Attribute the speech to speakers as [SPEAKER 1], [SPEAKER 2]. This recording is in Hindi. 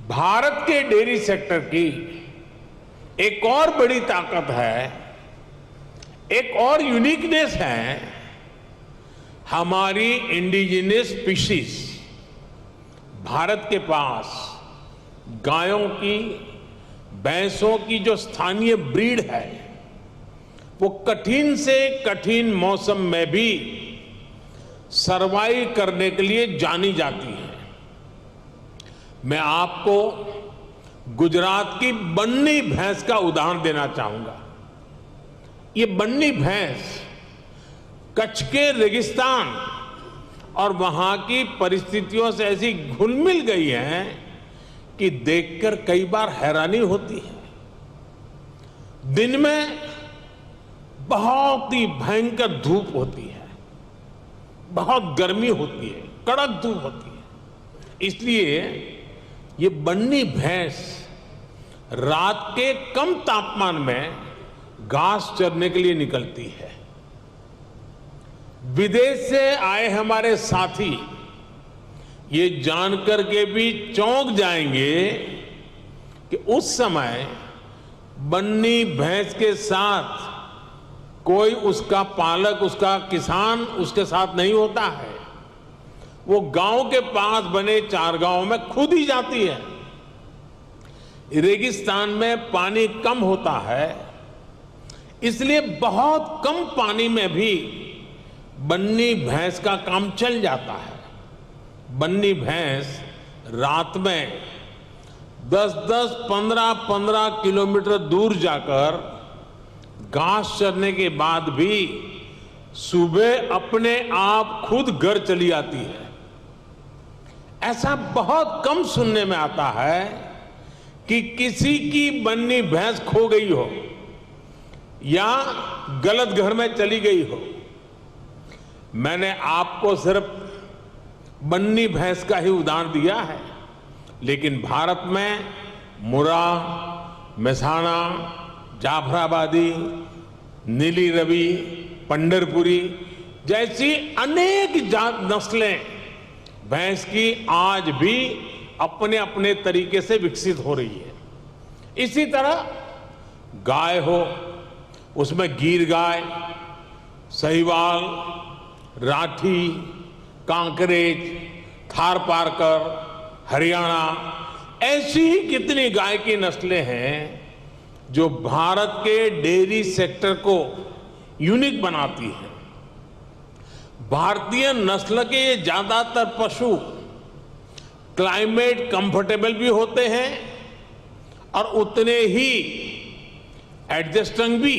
[SPEAKER 1] भारत के डेयरी सेक्टर की एक और बड़ी ताकत है, एक और यूनिकनेस है, हमारी इंडिजिनस स्पीशीज। भारत के पास गायों की, भैंसों की जो स्थानीय ब्रीड है, वो कठिन से कठिन मौसम में भी सरवाइव करने के लिए जानी जाती है। मैं आपको गुजरात की बन्नी भैंस का उदाहरण देना चाहूंगा। ये बन्नी भैंस कच्छ के रेगिस्तान और वहां की परिस्थितियों से ऐसी घुल मिल गई है कि देखकर कई बार हैरानी होती है। दिन में बहुत ही भयंकर धूप होती है, बहुत गर्मी होती है, कड़क धूप होती है। इसलिए ये बन्नी भैंस रात के कम तापमान में घास चरने के लिए निकलती है। विदेश से आए हमारे साथी ये जानकर के भी चौंक जाएंगे कि उस समय बन्नी भैंस के साथ कोई उसका पालक, उसका किसान उसके साथ नहीं होता है। वो गांव के पास बने चारगांव में खुद ही जाती है। रेगिस्तान में पानी कम होता है, इसलिए बहुत कम पानी में भी बन्नी भैंस का काम चल जाता है। बन्नी भैंस रात में 10-10, 15-15 किलोमीटर दूर जाकर घास चरने के बाद भी सुबह अपने आप खुद घर चली आती है। ऐसा बहुत कम सुनने में आता है कि किसी की बन्नी भैंस खो गई हो या गलत घर में चली गई हो। मैंने आपको सिर्फ बन्नी भैंस का ही उदाहरण दिया है, लेकिन भारत में मुर्रा, मेहसाणा, जाफराबादी, नीली रवि, पंढरपुरी जैसी अनेक जात नस्लें भैंस की आज भी अपने अपने तरीके से विकसित हो रही है। इसी तरह गाय हो, उसमें गीर गाय, साहिवाल, राठी, कांकरेज, थारपारकर, हरियाणा, ऐसी ही कितनी गाय की नस्लें हैं जो भारत के डेयरी सेक्टर को यूनिक बनाती है। भारतीय नस्ल के ये ज्यादातर पशु क्लाइमेट कंफर्टेबल भी होते हैं और उतने ही एडजस्टिंग भी।